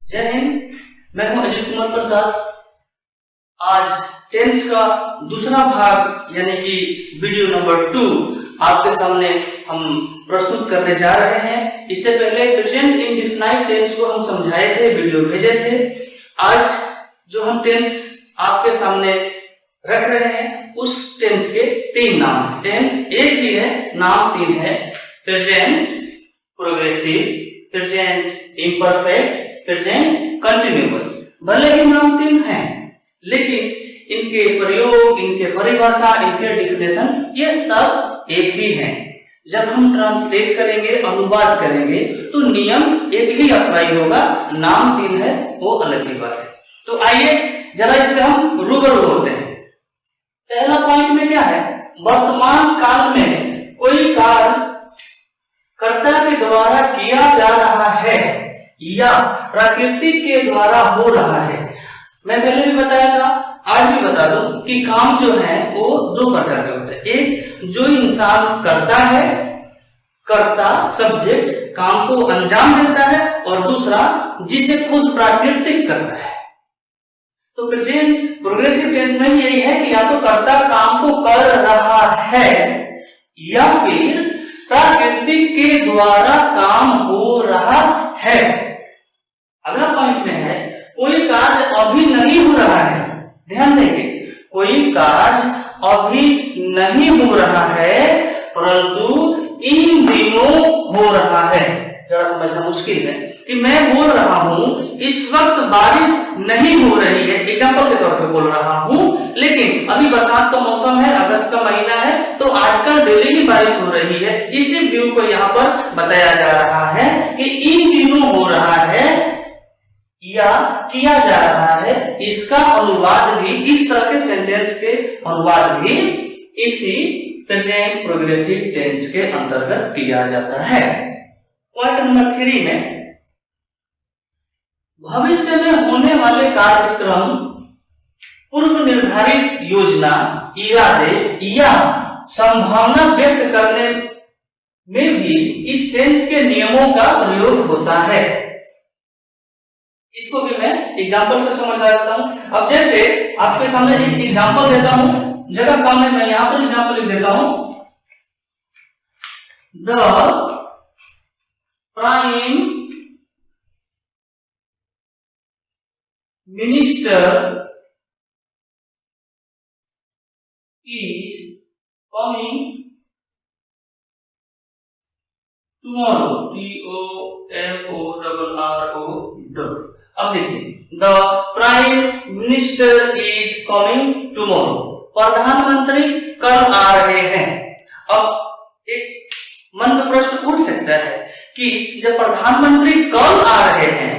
जय हिंद, मैं हूं अजीत कुमार प्रसाद। आज टेंस का दूसरा भाग यानी कि वीडियो नंबर 2 आपके सामने हम प्रस्तुत करने जा रहे हैं। इससे पहले प्रेजेंट इंडेफिनाइट टेंस को हम समझाए थे, वीडियो भेजे थे। आज जो हम टेंस आपके सामने रख रहे हैं उस टेंस के 3 नाम हैं। टेंस एक ही है, नाम 3 है। Present progressive, present imperfect, present continuous. भले ही नाम 3 हैं, लेकिन इनके प्रयोग, इनके परिभाषा, इनके डिफिनेशन ये सब एक ही हैं। जब हम ट्रांसलेट करेंगे, अनुवाद करेंगे, तो नियम एक ही अप्लाई होगा। नाम 3 है, वो अलग की बात है। तो आइए जरा इससे हम रूबरू होते हैं। पहला पॉइंट में क्या है? वर्तमान काल में कोई कार्य कर्ता के द्वारा किया जा रहा है या प्रकृति के द्वारा हो रहा है। मैं पहले भी बताया था, आज भी बता दूं कि काम जो है वो 2 प्रकार के होते हैं। एक जो इंसान करता है, कर्ता सब्जेक्ट काम को अंजाम देता है, और दूसरा जिसे खुद प्राकृतिक करता है। तो प्रेजेंट प्रोग्रेसिव टेंस में यही है कि या तो कर्ता काम को कर रहा है या फिर प्रकृति के द्वारा काम हो रहा है। अगला पॉइंट में है कोई कार्य अभी नहीं हो रहा है। ध्यान देंगे, कोई कार्य अभी नहीं हो रहा है परंतु इन दिनों हो रहा है। जरा समझना मुश्किल है कि मैं बोल रहा हूं इस वक्त बारिश नहीं हो रही है, एग्जांपल के तौर पे बोल रहा हूं, लेकिन अभी बरसात का मौसम है, अगस्त का महीना है, तो आजकल डेली ही बारिश हो रही है। इसी व्यू को यहाँ पर बताया जा रहा है कि इन दिनों हो रहा है या किया जा रहा है। इसका अनुवाद भी, इस तरह के सेंटेंस के अनुवाद भी इसी प्रेजेंट प्रोग्रेसिव टेंस के अंतर्गत किया जाता है। पॉइंट नंबर 3 में भविष्य में होने वाले कार्यक्रम, पूर्व निर्धारित योजना, इरादे या संभावना व्यक्त करने में भी इस टेंस के नियमों का प्रयोग होता है। इसको भी मैं एग्जांपल से समझ सकता हूं। अब जैसे आपके सामने एक एग्जांपल देता हूं, जगह कम है, मैं यहां पर एग्जांपल लिख देता हूं। The prime minister is coming tomorrow, TOMORRO. अब देखिए, the prime minister is coming tomorrow, प्रधानमंत्री कल आ रहे हैं। अब एक मन में प्रश्न उठ सकता है कि जब प्रधानमंत्री कल आ रहे हैं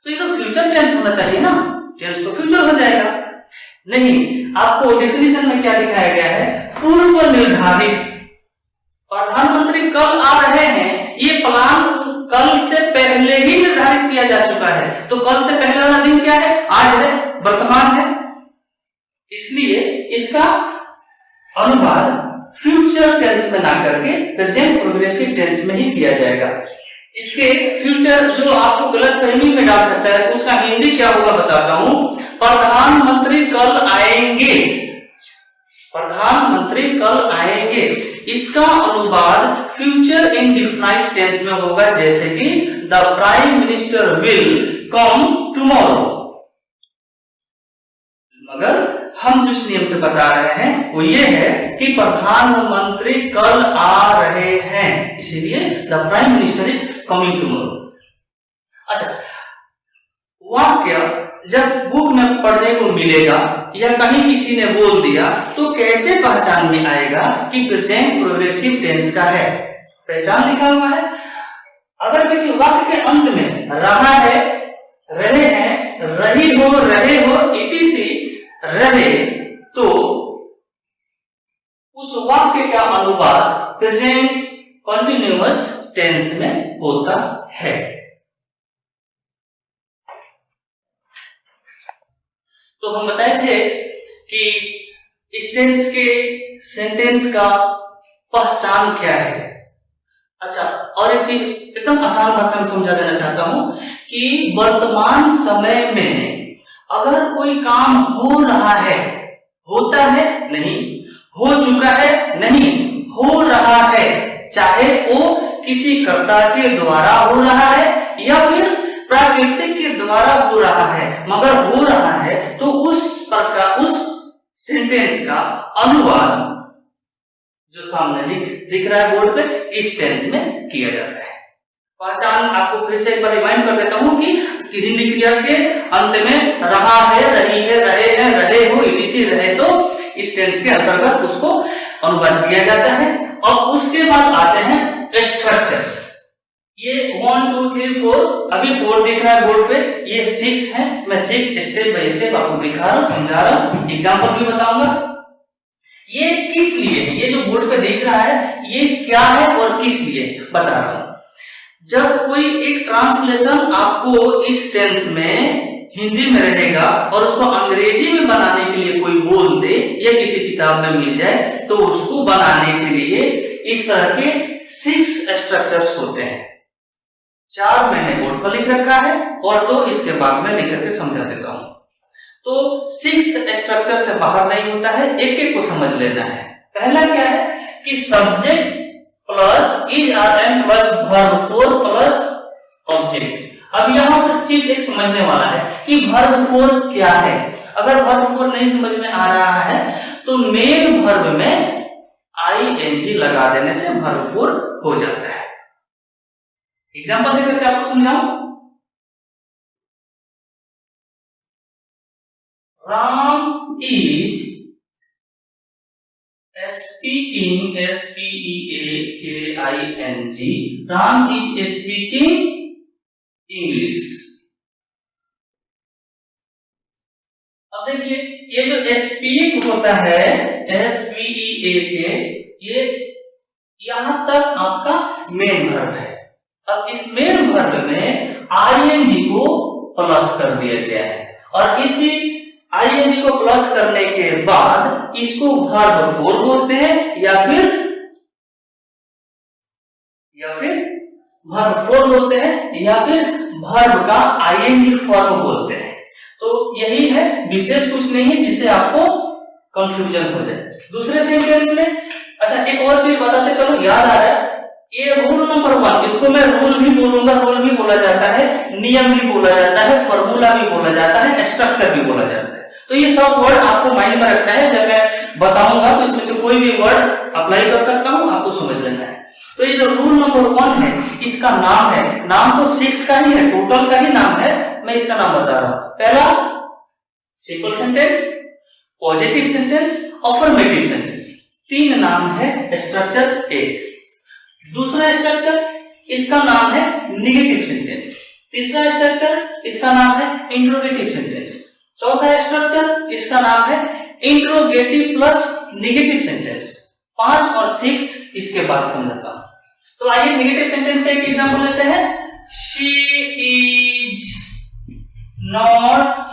तो ये तो फ्यूचर टेंस होना चाहिए ना, टेंस तो फ्यूचर हो जाएगा। नहीं, आपको डेफिनेशन में क्या दिखाया गया है? पूर्व निर्धारित। प्रधानमंत्री कल आ रहे हैं, ये प्लान कल से पहले ही निर्धारित किया जा चुका है। तो कल से पहले वाला दिन क्या है? आज है, वर्तमान है। इसलिए इसका अनुवाद फ्यूचर टेंस में ना करके प्रेजेंट प्रोग्रेसिव टेंस में ही किया जाएगा। इसके फ्यूचर जो आपको गलतफहमी में डाल सकता है, उसका हिंदी क्या होगा बताता हूं। प्रधानमंत्री कल आएंगे, प्रधानमंत्री कल आएंगे, इसका अनुवाद फ्यूचर इंडेफिनाइट टेंस में होगा, जैसे कि the prime minister will come tomorrow. मगर हम जिस नियम से बता रहे हैं वो ये है कि प्रधानमंत्री कल आ रहे हैं, इसीलिए the prime minister is coming tomorrow. अच्छा, वाक्य जब बुक में पढ़ने को मिलेगा या कहीं किसी ने बोल दिया तो कैसे पहचान में आएगा कि प्रेजेंट प्रोग्रेसिव टेंस का है? पहचान लिखा हुआ है। अगर किसी वाक्य के अंत में रहा है, रहे हैं, रही हो, रहे हो, etc रहे, तो उस वाक्य का अनुवाद प्रेजेंट कंटिन्यूअस टेंस में होता है। तो हम बताए थे कि इस टेंस के सेंटेंस का पहचान क्या है। अच्छा, और एक चीज एकदम आसान भाषा में समझा देना चाहता हूं कि वर्तमान समय में अगर कोई काम हो रहा है, होता है नहीं, हो चुका है नहीं, हो रहा है, चाहे वो किसी कर्ता के द्वारा हो रहा है या फिर प्राकृतिक के द्वारा हो रहा है, मगर हो रहा है तो उस प्रकार उस सेंटेंस का अनुवाद जो सामने दिख रहा है बोर्ड पे, इस टेंस में किया जाता है। पहचान आपको फिर से एक बार रिमाइंड कर देता हूं कि हिंदी क्रिया के अंत में रहा है, रही है, रहे हैं, रहे हो, इसी रहे, तो इस टेंस के अंतर्गत उसको अनुवाद किया जाता है। और उसके बाद आते हैं स्ट्रक्चर्स। ये 1 2 3 4, अभी 4 दिख रहा है बोर्ड पे, ये 6 है। मैं 6 स्टेप बाय स्टेप आपको दिखा रहा हूं, समझा रहा हूं, एग्जांपल भी बताऊंगा। ये किस लिए है, ये जो बोर्ड पे दिख रहा है ये क्या है और किस लिए बता रहा हूं। जब कोई एक ट्रांसलेशन आपको इस टेंस में हिंदी में रहेगा और उसको अंग्रेजी में बनाने के लिए कोई बोल दे या किसी किताब में मिल जाए, तो उसको बनाने के लिए इस तरह के 6 स्ट्रक्चर्स होते हैं। 4 मैंने बोर्ड पर लिख रखा है और 2 इसके बाद में लिख करके समझा देता हूं। तो 6 स्ट्रक्चर से बाहर नहीं होता है, एक एक को समझ लेना है। पहला क्या है कि subject plus is are and plus verb 4 plus object. अब यहाँ पर चीज एक समझने वाला है कि वर्ब 4 क्या है। अगर वर्ब 4 नहीं समझ में आ रहा है तो मेन वर्ब में आईएनजी लगा देने से वर्ब 4 हो जाता है। एग्जांपल देकर के आपको समझाऊं। Ram is speaking, SPEAKING, Ram is speaking English. अब देखिए ये जो स्पीक होता है SPEAK, ये यहां तक आपका मेन वर्ब है। अब इस मेन वर्ब में आईएनजी को प्लस कर दिया गया है और इसी आईएनजी को प्लस करने के बाद इसको वर्ब 4 बोलते हैं या फिर वर्ब 4 बोलते हैं या फिर वर्ब का आईएनजी फॉर्म बोलते हैं। तो यही है, विशेष कुछ नहीं है जिससे आपको कंफ्यूजन हो जाए। दूसरे सेंटेंस में अच्छा एक और चीज बताते चलो, याद आ रहा है, ये रूल नंबर 1, इसको मैं रूल भी बोलूंगा, रूल भी बोला जाता है, नियम भी बोला जाता है, फॉर्मूला भी बोला जाता है, स्ट्रक्चर भी बोला जाता है। तो ये सब वर्ड आपको माइंड में रखना है, जब मैं बताऊंगा तो इसमें से कोई भी वर्ड अप्लाई कर सकता हूं, आपको समझ लेना है। तो ये जो रूल नंबर 1 है, इसका नाम है, नाम तो 6 का ही है, टोटल का ही नाम है, मैं इसका नाम बता रहा हूं। पहला simple sentence, positive sentence, affirmative sentence, 3 नाम है स्ट्रक्चर 1। दूसरा स्ट्रक्चर इसका नाम है निगेटिव सेंटेंस। तीसरा स्ट्रक्चर इसका नाम है इंट्रोगेटिव सेंटेंस। चौथा स्ट्रक्चर इसका नाम है इंट्रोगेटिव प्लस निगेटिव सेंटेंस। 5 और 6 इसके बाद समझाता हूं। तो आइए निगेटिव सेंटेंस का एक एग्जांपल लेते हैं। She is not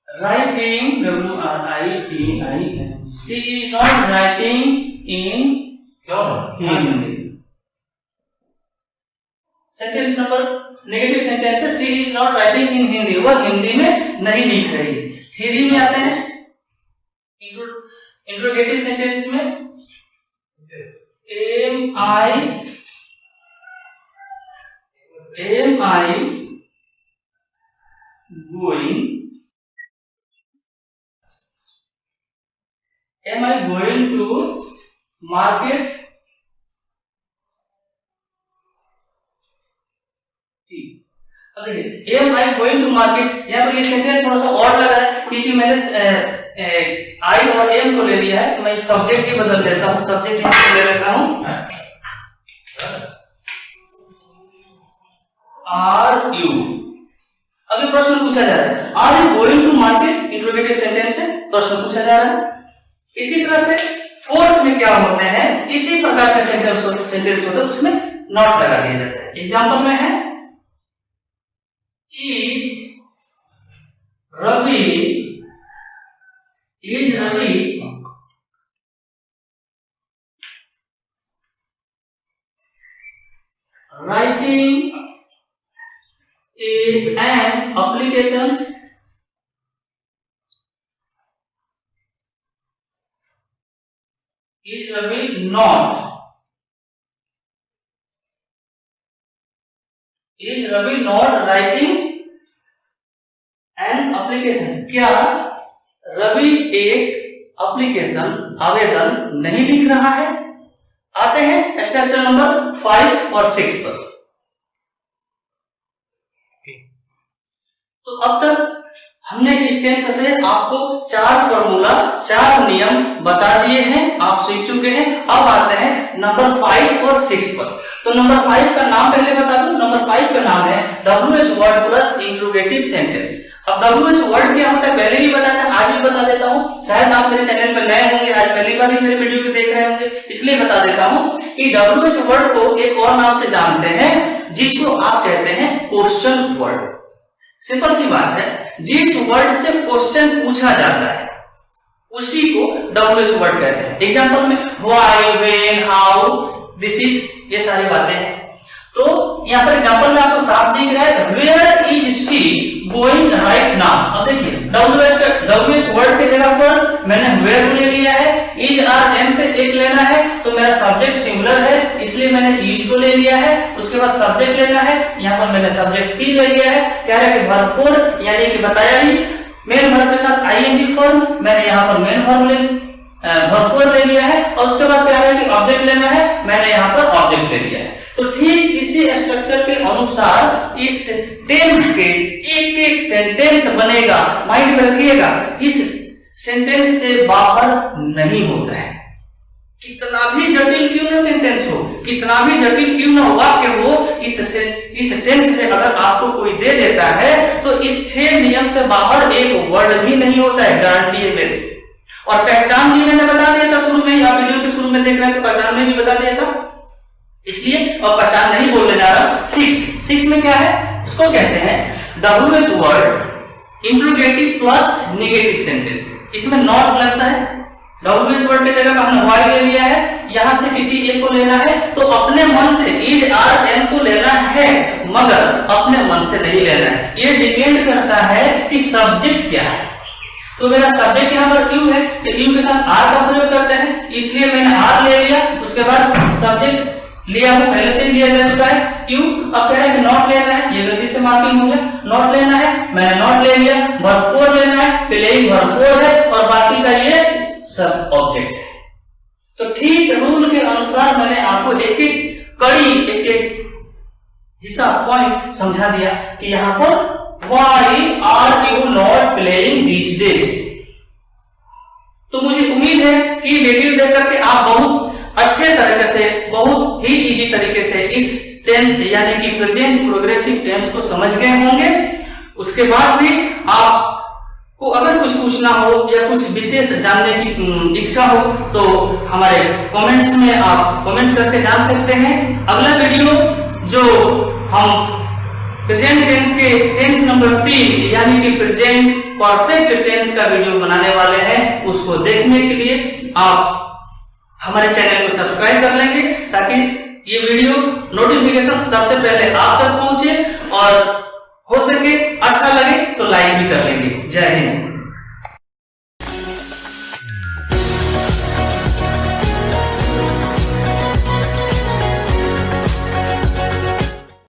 writing, WRITING, she is not writing in Hindi. Sentence number negative sentence है, she is not writing in Hindi, वह हिंदी में नहीं लिख रही। 3 में आते हैं इंट्रोगेटिव सेंटेंस में, am I going to market? अब देखिए am I going to market, यहाँ पर ये सेंटेंस थोड़ा सा और लगा है क्योंकि मैंने आई और एम को ले लिया है, तो मैं सब्जेक्ट ही बदल देता हूँ, सब्जेक्ट यहाँ ले लेता हूँ आर यू। अभी प्रश्न पूछा जा रहा है, are you going to market, interrogative sentence है, प्रश्न पूछा जा रहा है। इसी तरह से 4th में क्या होते हैं, इसी प्रकार का सेंटेंस होते हैं, उसमें नॉट लगा दिया जाता है। एग्जांपल में है is Ravi writing an application is Ravi not writing an application? क्या रवि एक एप्लीकेशन आवेदन नहीं लिख रहा है? आते हैं स्ट्रक्चर नंबर 5 और 6 पर। तो अब तक हमने इस टेंस से आपको 4 फॉर्मूला 4 नियम बता दिए हैं, आप सीख चुके हैं। अब आते हैं नंबर 5 और 6 पर। तो नंबर 5 का नाम पहले बता दूं। नंबर 5 का नाम है WH word plus interrogative sentence. अब WH वर्ड क्या होता है पहले भी बताया था, आज भी बता देता हूं। शायद आप मेरे चैनल पर नए होंगे, आज पहली बार ही मेरे वीडियो को देख रहे होंगे, इसलिए बता देता हूं कि WH वर्ड को एक और नाम से जानते हैं जिसको आप कहते हैं क्वेश्चन वर्ड। सिंपल सी बात है, जिस वर्ड से क्वेश्चन पूछा जाता है उसी को WH वर्ड कहते हैं। एग्जांपल में why, when, how, this is, ये सारी बातें हैं। तो यहाँ पर एग्जांपल में आपको साफ दिख रहा है where is she going right now. अब देखिए WH वर्ड के जगह पर मैंने वेयर को ले लिया है, इज आर एम से एक लेना है तो मेरा सब्जेक्ट सिंगुलर है इसलिए मैंने इज को ले लिया है। उसके बाद सब्जेक्ट लेना है, यहाँ पर मैंने सब्जेक्ट सी ले लिया है। कह रहा है कि वर्ब 4 यानी कि बताया ही मेन वर्ब के साथ आईएनजी फॉर्म, मैंने यहाँ पर मेन वर्ब 4 ले लिया है। और उसके बाद क्या है कि ऑब्जेक्ट लेना है, मैंने यहाँ पर ऑब्जेक्ट ले लिया है। तो ठीक इसी स्ट्रक्चर के अनुसार इस टेंस के एक एक सेंटेंस बनेगा। माइंड में रखिएगा, इस सेंटेंस से बाहर नहीं होता है। कितना भी जटिल क्यों ना सेंटेंस हो, कितना भी जटिल क्यों ना वाक्य हो, इस टेंस से अगर आपको कोई दे देता है तो इस 6 नियम से बाहर एक वर्ड भी नहीं होता है, गारंटी है मेरी। और पहचान भी मैंने बता दिया था शुरू में, या वीडियो के शुरू में देख रहे हैं तो पहचान में भी बता दिया था, इसलिए और पहचान नहीं बोलने जा रहा। 6 में क्या है, इसको कहते हैं WH word interrogative plus negative sentence. इसमें नॉट लगता है, WH वर्ड की जगह हमने व्हाई ले लिया है, यहां से किसी एक को लेना है तो अपने मन से इज आर एन को लेना है, मगर अपने मन से नहीं लेना है। ये डिपेंड करता है कि सब्जेक्ट क्या है। तो मेरा सब्जेक्ट यहाँ पर यू है तो यू के साथ आर का प्रयोग करते हैं, इसलिए मैंने आर ले लिया। उसके बाद सब्जेक्ट लिया हूं, पहले से ही लिया जा चुका है यू। अब कह रहा है कि नॉट लेना है, ये गलती से मार्किंग हो गया, नॉट लेना है, मैंने नॉट ले लिया। वर्ब 4 लेना है, प्लेइंग वर्ब 4 है और बाकी का ये सब ऑब्जेक्ट है। तो ठीक रूल के अनुसार मैंने आपको एक एक कड़ी, एक एक हिस्सा पॉइंट समझा दिया कि यहाँ पर Why are you not playing these days? तो मुझे उम्मीद है कि वीडियो देख करके आप बहुत अच्छे तरीके से, बहुत ही इजी तरीके से इस टेंस यानी कि प्रेजेंट प्रोग्रेसिव टेंस को समझ गए होंगे। उसके बाद भी आपको अगर कुछ पूछना हो या कुछ विशेष जानने की इच्छा हो तो हमारे कमेंट्स में आप कमेंट्स करके जान सकते हैं। अगला वीडियो जो हम प्रेजेंट टेंस के टेंस नंबर 3 यानी कि प्रेजेंट परफेक्ट टेंस का वीडियो बनाने वाले हैं, उसको देखने के लिए आप हमारे चैनल को सब्सक्राइब कर लेंगे ताकि ये वीडियो नोटिफिकेशन सबसे पहले आप तक पहुंचे और हो सके अच्छा लगे तो लाइक भी कर लेंगे। जय हिंद।